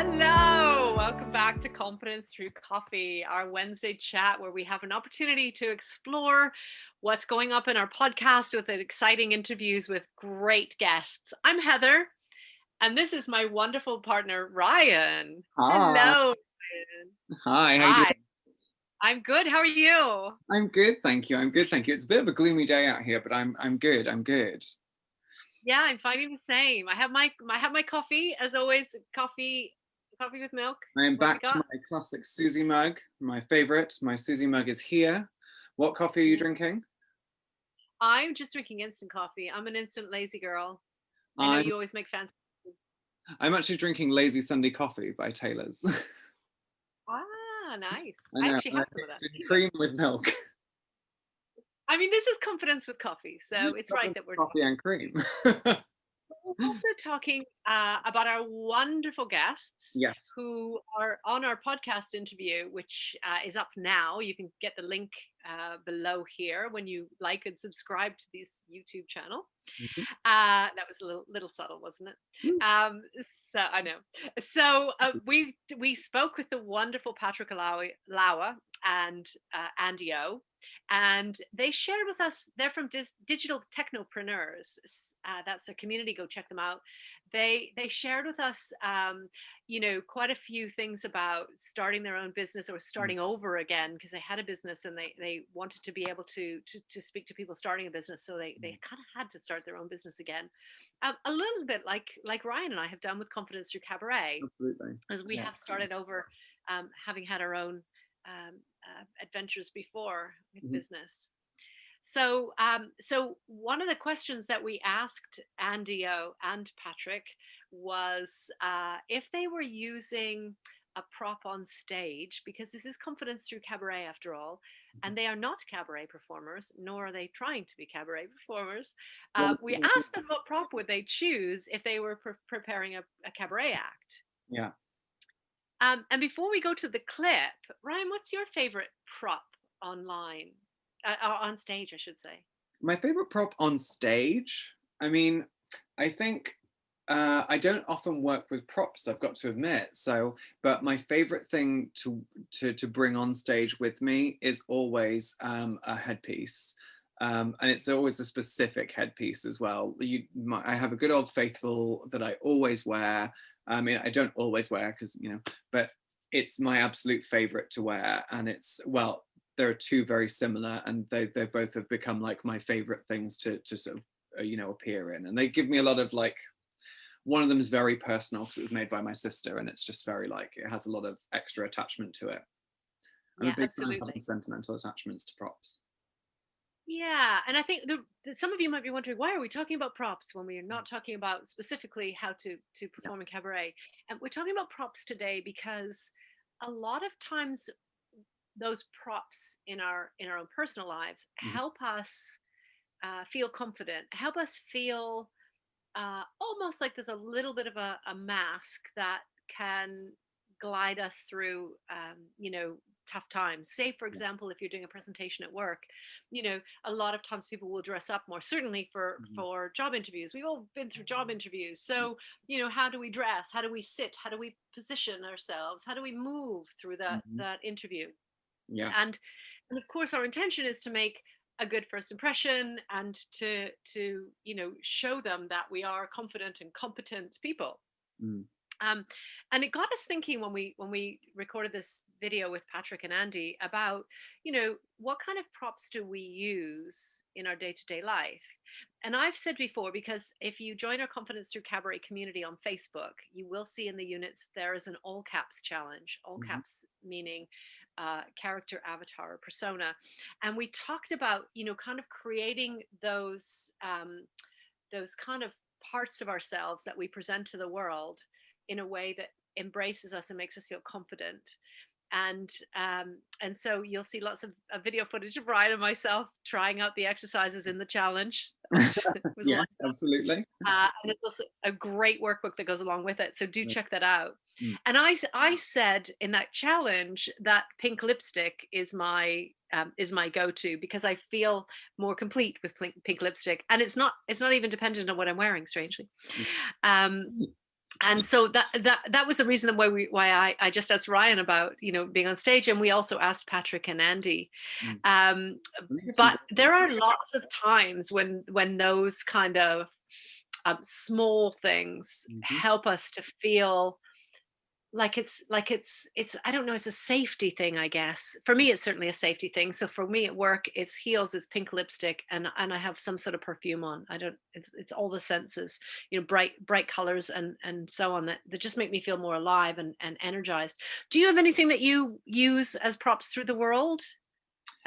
Hello, welcome back to Confidence Through Coffee, our Wednesday chat where we have an opportunity to explore what's going up in our podcast with exciting interviews with great guests. I'm Heather, and this is my wonderful partner, Ryan. Hi. Hello, Ryan. Hi, how you Hi, doing? I'm good. How are you? I'm good, thank you. I'm good, thank you. It's a bit of a gloomy day out here, but I'm good. I'm good. Yeah, I'm finding the same. I have my coffee, as always, coffee with milk. I am What have we back to got? my classic Susie mug, my favorite. My Susie mug is here. What coffee are you drinking? I'm just drinking instant coffee. I'm an instant lazy girl. I know I'm you always make fancy. I'm actually drinking Lazy Sunday Coffee by Taylor's. Ah, nice. I I know, actually and I have some of that mixed in too, though. cream with milk. I mean, this is confidence with coffee, so it's right that we're Coffee talking. and cream. We're also talking about our wonderful guests Yes. who are on our podcast interview, which is up now. You can get the link below here when you like and subscribe to this YouTube channel. Mhm. That was a little subtle, wasn't it? So I know. So we spoke with the wonderful Patrick Ollawa and Andi O, and they shared with us. They're from Digital Technopreneurs. That's a community. Go check them out. They shared with us, quite a few things about starting their own business or starting over again because they had a business and they wanted to be able to speak to people starting a business, so they kind of had to start their own business again, a little bit like Ryan and I have done with Confidence Through Cabaret, Absolutely. as we Yeah. have started over, having had our own adventures before with Mhm. business. So one of the questions that we asked Andio and Patrick was if they were using a prop on stage, because this is Confidence Through Cabaret after all, and they are not cabaret performers, nor are they trying to be cabaret performers. We asked them what prop would they choose if they were preparing a cabaret act. Yeah. And before we go to the clip, Ryan, what's your favorite prop online? On stage, I should say. My favorite prop on stage. I mean, I think I don't often work with props, I've got to admit. So, but my favorite thing to bring on stage with me is always a headpiece. And it's always a specific headpiece as well. I have a good old faithful that I always wear. I mean, I don't always wear because, but it's my absolute favorite to wear. And it's, well, there are two very similar, and they both have become like my favorite things to sort of appear in, and they give me a lot of like. One of them is very personal because it was made by my sister, and it's just very like it has a lot of extra attachment to it. I'm a Yeah, big fan of having absolutely. sentimental attachments to props. Yeah, and I think some of you might be wondering, why are we talking about props when we are not talking about specifically how to Yeah. perform in cabaret? And we're talking about props today because a lot of times those props in our own personal lives Mhm. help us feel confident, help us feel almost like there's a little bit of a mask that can glide us through, tough times. Say, for Yeah. example, if you're doing a presentation at work, a lot of times people will dress up more. Certainly for Mhm. for job interviews, we've all been through job interviews. So, how do we dress? How do we sit? How do we position ourselves? How do we move through that Mhm. that interview? Yeah. And of course our intention is to make a good first impression and to show them that we are confident and competent people. Mm. um, and it got us thinking when we recorded this video with Patrick and Andi about, what kind of props do we use in our day-to-day life. And I've said before, because if you join our Confidence Through Cabaret community on Facebook, you will see in the units there is an all caps challenge. All Mhm. caps meaning character, avatar, or persona. And we talked about, kind of creating those kind of parts of ourselves that we present to the world in a way that embraces us and makes us feel confident. And so you'll see lots of video footage of Ryan and myself trying out the exercises in the challenge. It was a lot Yes, of fun. absolutely. And it's also a great workbook that goes along with it, so do check that out. Mm. And I said in that challenge that pink lipstick is my go-to because I feel more complete with pink lipstick, and it's not even dependent on what I'm wearing, strangely. um And so that was the reason why I just asked Ryan about, you know, being on stage, and we also asked Patrick and Andi. But there are lots of times when those kind of small things help us to feel like it's I don't know, it's a safety thing, I guess. For me, it's certainly a safety thing. So for me at work, it's heels, it's pink lipstick, and I have some sort of perfume on. It's all the senses, you know, bright colors and so on, that just make me feel more alive and energized. Do you have anything that you use as props through the world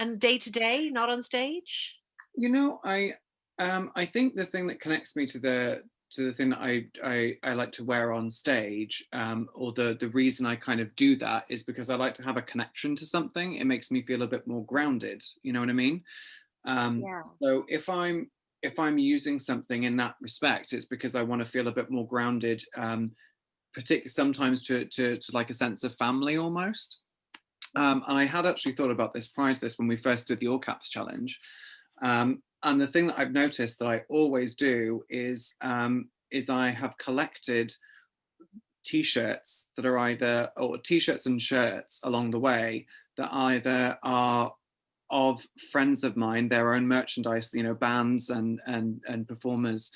and day to day, not on stage? You know, I think the thing that connects me to the thing that I like to wear on stage, or the reason I kind of do that, is because I like to have a connection to something. It makes me feel a bit more grounded. You know what I mean? Yeah. So if I'm using something in that respect, it's because I want to feel a bit more grounded, particularly sometimes to like a sense of family almost. And I had actually thought about this prior to this when we first did the All Caps challenge. And the thing that I've noticed that I always do is I have collected t-shirts that are either, or t-shirts and shirts along the way, that either are of friends of mine, their own merchandise, you know, bands and performers,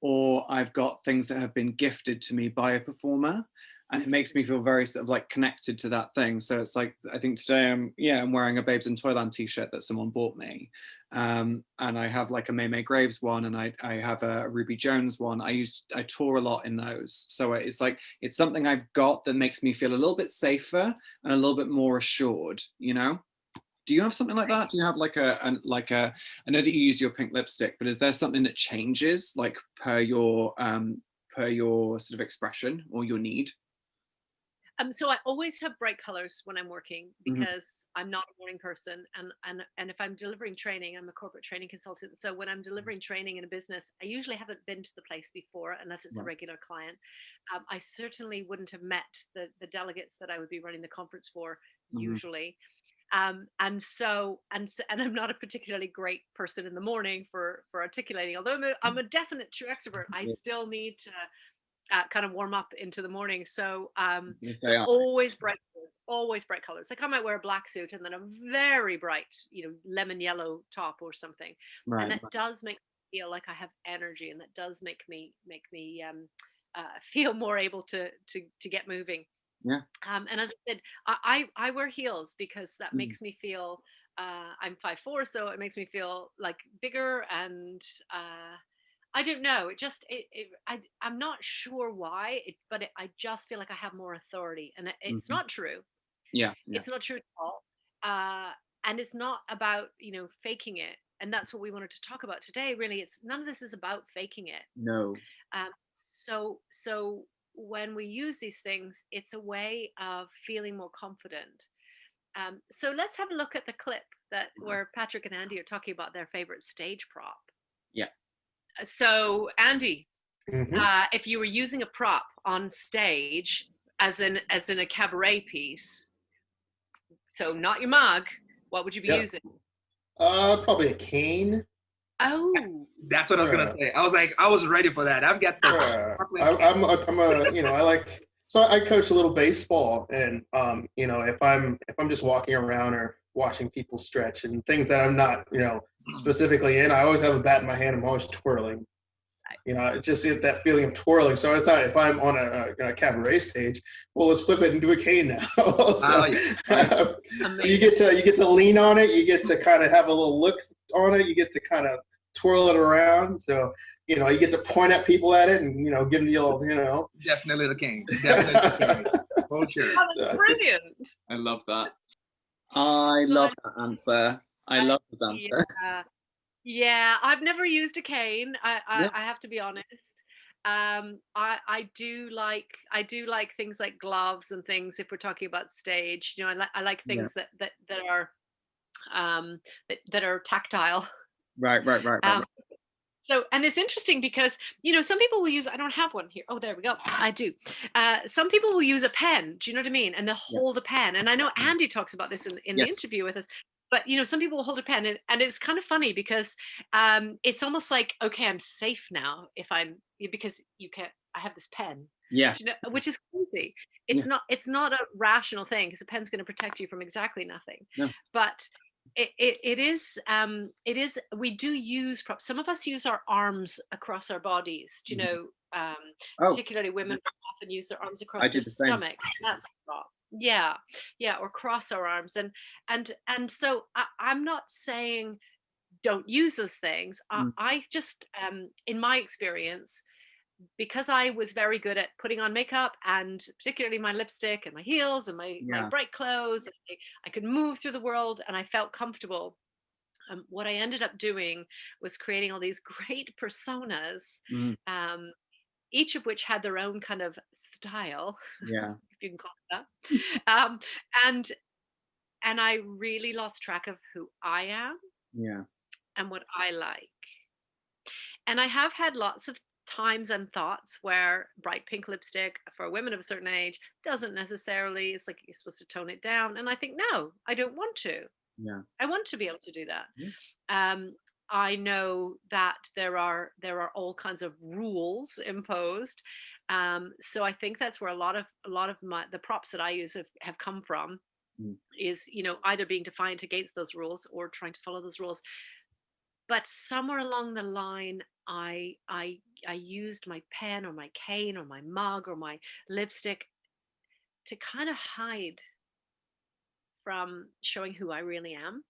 or I've got things that have been gifted to me by a performer. And it makes me feel very sort of like connected to that thing. So it's like, I think today I'm wearing a Babes in Toyland t-shirt that someone bought me. And I have like a May Graves one, and I have a Ruby Jones one. I tour a lot in those. So it's like, it's something I've got that makes me feel a little bit safer and a little bit more assured, you know? Do you have something like that? Do you have like I know that you use your pink lipstick, but is there something that changes like per your sort of expression or your need? So I always have bright colors when I'm working, because I'm not a morning person, and if I'm delivering training, I'm a corporate training consultant. So when I'm delivering training in a business, I usually haven't been to the place before unless it's a regular client. I certainly wouldn't have met the delegates that I would be running the conference for usually. And I'm not a particularly great person in the morning for articulating. Although I'm a definite true extrovert, I still need to kind of warm up into the morning. So always bright colors. Like I might wear a black suit and then a very bright, you know, lemon yellow top or something. And that does make me feel like I have energy, and that does make me feel more able to get moving. Yeah. And as I said, I wear heels because that makes me feel, I'm 5'4", so it makes me feel like bigger, and I don't know. I'm not sure why, but I just feel like I have more authority, and it's not true. Yeah. It's not true at all. And it's not about, you know, faking it. And that's what we wanted to talk about today. Really, none of this is about faking it. No. So when we use these things, it's a way of feeling more confident. So let's have a look at the clip where Patrick and Andi are talking about their favorite stage prop. Yeah. So Andi, if you were using a prop on stage, as in a cabaret piece, so not your mug, what would you be using? Probably a cane. Oh, that's what I was gonna say. I was ready for that. I've got the. I coach a little baseball, and you know, if I'm just walking around or watching people stretch and things that I'm not, you know, specifically in, I always have a bat in my hand. I'm always twirling. You know, it's just that feeling of twirling. So I thought, if I'm on a cabaret stage, well, let's flip it and do a cane now. So, you get to lean on it. You get to kind of have a little look on it. You get to kind of twirl it around. So, you know, you get to point at people at it and, you know, give them the old, you know. Definitely the cane. Definitely the cane. For sure. Oh, that's brilliant. I love that. I love that answer. I love this answer. Yeah, I've never used a cane. I have to be honest. I do like things like gloves and things if we're talking about stage. You know, I like things that are that are tactile. Right. So, and it's interesting because, you know, some people will use, I don't have one here. Oh, there we go. I do. Some people will use a pen. Do you know what I mean? And they'll hold a pen. And I know Andi talks about this in the interview with us. But some people will hold a pen, and it's kind of funny because it's almost like, okay, I'm safe now if because I have this pen. Yeah. Which is crazy. Yeah. It's not a rational thing, because a pen's going to protect you from exactly nothing. No. But it is we do use props. Some of us use our arms across our bodies, particularly women often use their arms across their stomach. That's a prop. Yeah, or cross our arms, and so I'm not saying don't use those things. I just in my experience, because I was very good at putting on makeup, and particularly my lipstick and my heels and my bright clothes, I could move through the world and I felt comfortable. What I ended up doing was creating all these great personas, each of which had their own kind of style, if you can call it that. And I really lost track of who I am and what I like. And I have had lots of times and thoughts where bright pink lipstick for women of a certain age doesn't necessarily, it's like you're supposed to tone it down. And I think, no, I don't want to. I want to be able to do that. I know that there are all kinds of rules imposed. So I think that's where a lot of the props that I use have come from, is, either being defiant against those rules or trying to follow those rules. But somewhere along the line, I used my pen or my cane or my mug or my lipstick to kind of hide from showing who I really am.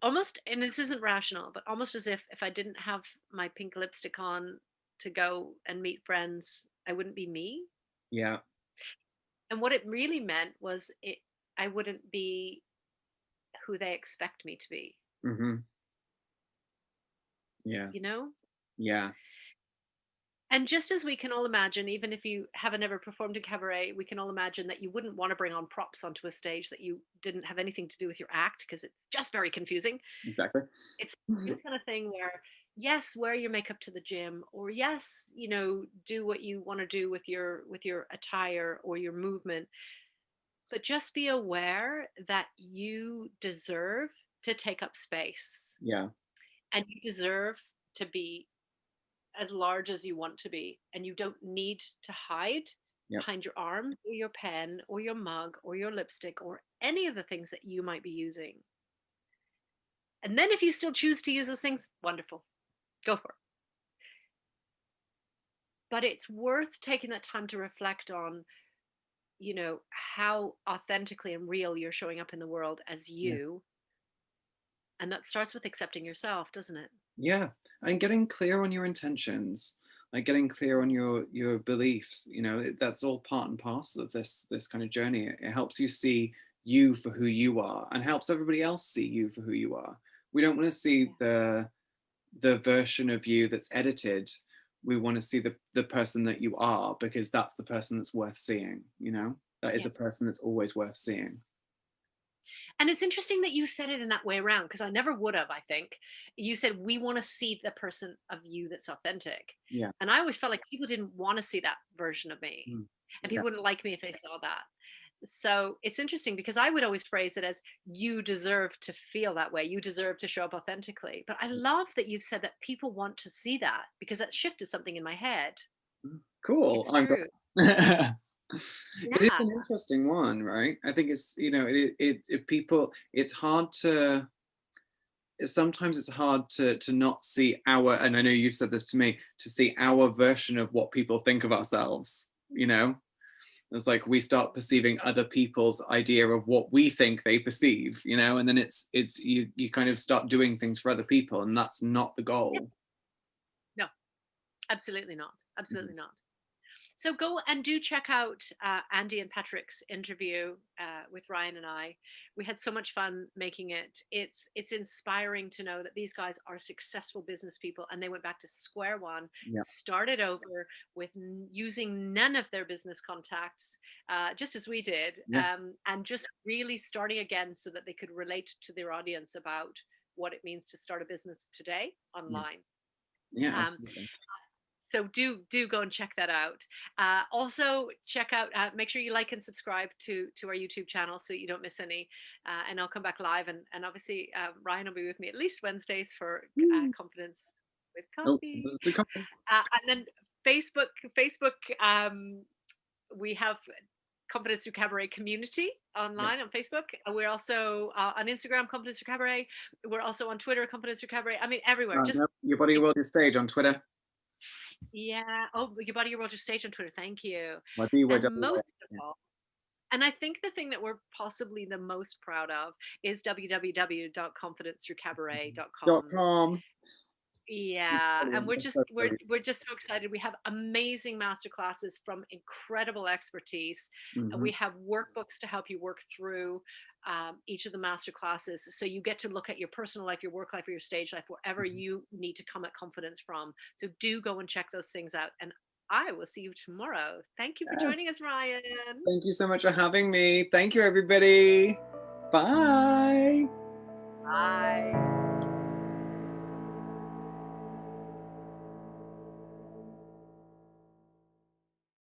Almost, and this isn't rational, but almost as if I didn't have my pink lipstick on to go and meet friends, I wouldn't be me. And what it really meant was I wouldn't be who they expect me to be. And just as we can all imagine, even if you haven't ever performed in cabaret, we can all imagine that you wouldn't want to bring on props onto a stage that you didn't have anything to do with your act, because it's just very confusing. Exactly. It's this kind of thing where, yes, wear your makeup to the gym, or yes, do what you want to do with your attire or your movement, but just be aware that you deserve to take up space. And you deserve to be as large as you want to be, and you don't need to hide behind your arm or your pen or your mug or your lipstick or any of the things that you might be using. And then if you still choose to use those things, wonderful, go for it. But it's worth taking that time to reflect on, how authentically and real you're showing up in the world as you. And that starts with accepting yourself, doesn't it? And getting clear on your intentions, like getting clear on your beliefs. That's all part and parcel of this kind of journey. It helps you see you for who you are, and helps everybody else see you for who you are. We don't want to see the version of you that's edited. We want to see the person that you are, because that's the person that's worth seeing. That is a person that's always worth seeing. And it's interesting that you said it in that way around, because I never would have. I think you said, we want to see the person of you that's authentic. And I always felt like people didn't want to see that version of me. And people wouldn't like me if they saw that. So it's interesting, because I would always phrase it as, you deserve to feel that way. You deserve to show up authentically. But I love that you've said that people want to see that, because that shifted something in my head. Cool. It's true. It is an interesting one, right? I think it's, it's hard to, sometimes it's hard to not see and I know you've said this to me, to see our version of what people think of ourselves. It's like we start perceiving other people's idea of what we think they perceive, and then it's you kind of start doing things for other people, and that's not the goal. No, absolutely not. Absolutely not. So go and do check out Andi and Patrick's interview with Ryan and I. We had so much fun making it. It's inspiring to know that these guys are successful business people, and they went back to square one, started over with using none of their business contacts, just as we did, and just really starting again so that they could relate to their audience about what it means to start a business today online. Absolutely. So do go and check that out. Also check out, make sure you like and subscribe to our YouTube channel so you don't miss any. And I'll come back live, and obviously Ryan will be with me at least Wednesdays for Confidence with Coffee. And then Facebook, we have Confidence Through Cabaret community online on Facebook. We're also on Instagram, Confidence Through Cabaret. We're also on Twitter, Confidence Through Cabaret. I mean, everywhere. Just Your Body, Your World, Your Stage on Twitter. Yeah. Oh, Your Body, Your World, Your Stage on Twitter. Thank you. And most of all, and I think the thing that we're possibly the most proud of is www.confidencethroughcabaret.com. Yeah, and we're just so excited. We have amazing masterclasses from incredible expertise. We have workbooks to help you work through each of the masterclasses, so you get to look at your personal life, your work life, or your stage life, wherever you need to come at confidence from. So do go and check those things out, and I will see you tomorrow. Thank you for joining us, Ryan. Thank you so much for having me. Thank you, everybody. Bye. Bye.